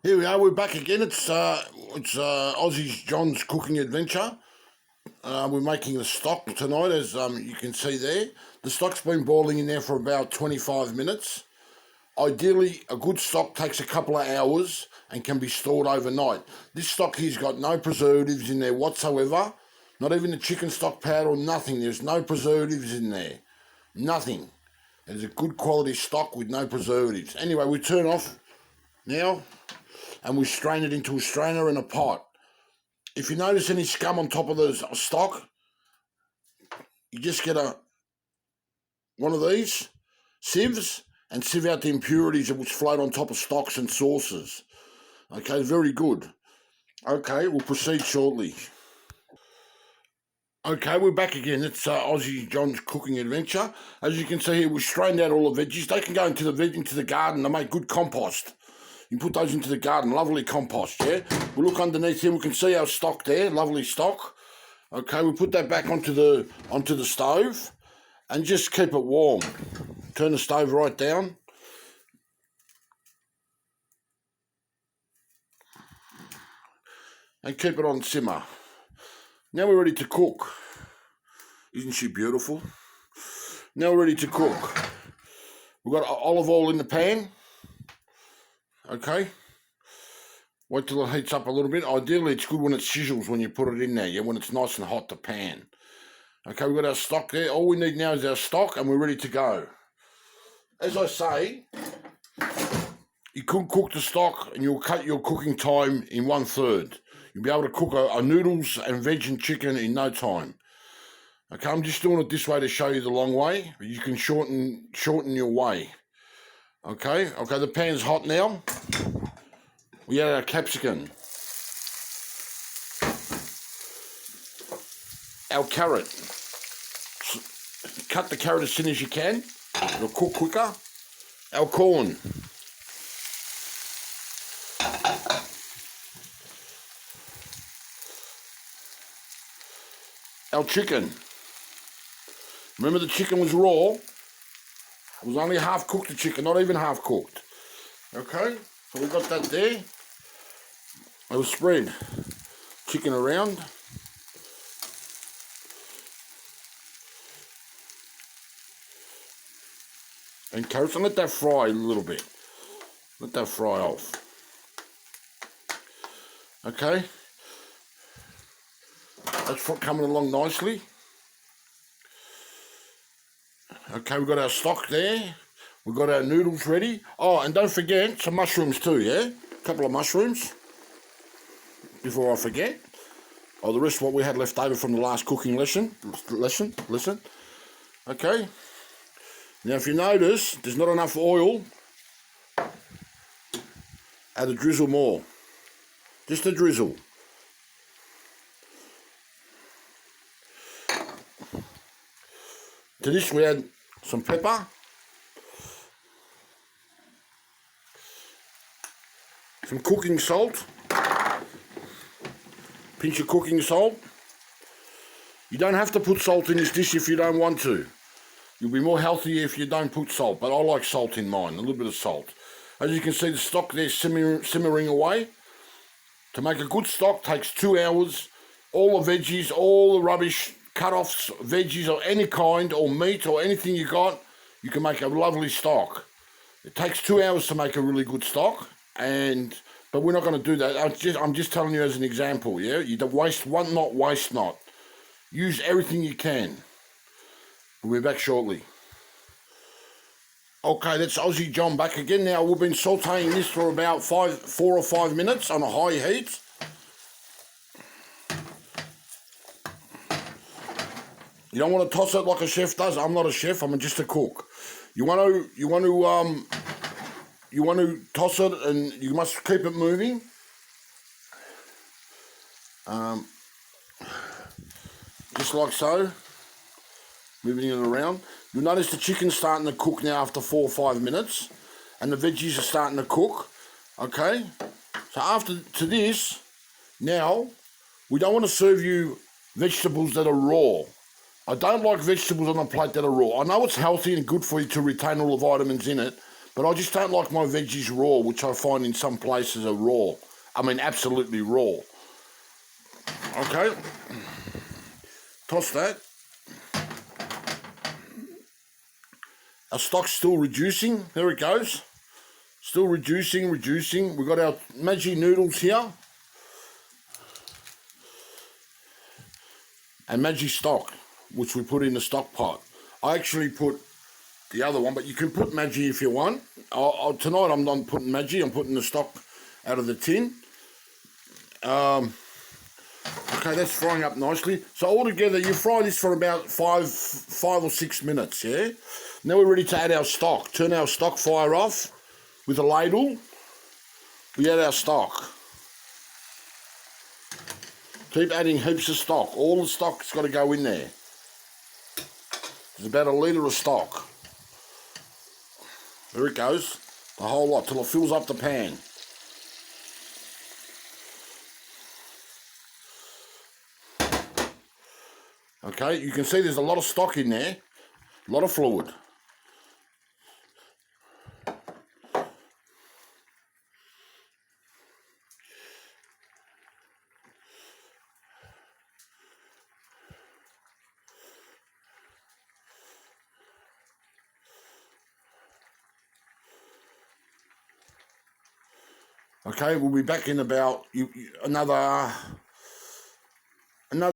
Here we are. We're back again. It's Aussie Johns cooking adventure. We're making the stock tonight, as you can see there. The stock's been boiling in there for about 25 minutes. Ideally, a good stock takes a couple of hours and can be stored overnight. This stock here's got no preservatives in there whatsoever. Not even the chicken stock powder or nothing. There's no preservatives in there. Nothing. It's a good quality stock with no preservatives. Anyway, we turn off now and we strain it into a strainer and a pot. If you notice any scum on top of the stock, you just get one of these sieves and sieve out the impurities which float on top of stocks and sauces. Okay, very good. Okay, we'll proceed shortly. Okay, we're back again. It's Aussie John's cooking adventure. As you can see here, we've strained out all the veggies. They can go into the garden to make good compost. You put those into the garden, lovely compost, yeah? We look underneath here, we can see our stock there, lovely stock. Okay, we put that back onto the stove and just keep it warm. Turn the stove right down. And keep it on simmer. Now we're ready to cook. Isn't she beautiful? Now we're ready to cook. We've got olive oil in the pan. Okay. Wait till it heats up a little bit. Ideally, it's good when it sizzles when you put it in there, yeah, when it's nice and hot, the pan. Okay, we've got our stock there. All we need now is our stock, and we're ready to go. As I say, you could cook the stock, and you'll cut your cooking time in 1/3. You'll be able to cook a noodles and veg and chicken in no time. Okay, I'm just doing it this way to show you the long way. You can shorten your way. Okay, the pan's hot now. We add our capsicum, our carrot. Cut the carrot as thin as you can. It'll cook quicker. Our corn. Our chicken. Remember, the chicken was raw. It was only half cooked, the chicken, not even half cooked. Okay, so we got that there. We'll spread chicken around. And carrots, and let that fry a little bit. Let that fry off. Okay. That's coming along nicely. Okay, we've got our stock there. We've got our noodles ready. Oh, and don't forget some mushrooms too, yeah? A couple of mushrooms. Before I forget. Oh, the rest of what we had left over from the last cooking lesson. Okay. Now, if you notice, there's not enough oil. Add a drizzle more. Just a drizzle. To this we add some pepper, some cooking salt, pinch of cooking salt. You don't have to put salt in this dish if you don't want to. You'll be more healthy if you don't put salt, but I like salt in mine, a little bit of salt. As you can see, the stock there simmering away. To make a good stock takes 2 hours. All the veggies, all the rubbish, cut-offs, veggies of any kind, or meat, or anything you got, you can make a lovely stock. It takes 2 hours to make a really good stock, but we're not going to do that. I'm just telling you as an example, yeah? You don't waste not. Use everything you can. We'll be back shortly. Okay, that's Aussie John back again. Now, we've been sauteing this for about 4 or 5 minutes on a high heat. You don't want to toss it like a chef does. I'm not a chef. I'm just a cook. You want to toss it, and you must keep it moving. Just like so. Moving it around. You'll notice the chicken's starting to cook now after 4 or 5 minutes, and the veggies are starting to cook. Okay. So after this, now we don't want to serve you vegetables that are raw. I don't like vegetables on a plate that are raw. I know it's healthy and good for you to retain all the vitamins in it, But I just don't like my veggies raw, which I find in some places are raw. I mean, absolutely raw. Okay, toss that. Our stock's still reducing. There it goes. Still reducing. We've got our Maggi noodles here. And Maggi stock, which we put in the stock pot. I actually put the other one, but you can put Maggi if you want. Tonight I'm not putting Maggi, I'm putting the stock out of the tin. Okay, that's frying up nicely. So altogether, you fry this for about five or 6 minutes, yeah? Now we're ready to add our stock. Turn our stock fire off with a ladle. We add our stock. Keep adding heaps of stock. All the stock's got to go in there. There's about a litre of stock. There it goes. The whole lot till it fills up the pan. Okay, you can see there's a lot of stock in there. A lot of fluid. Okay, we'll be back in about another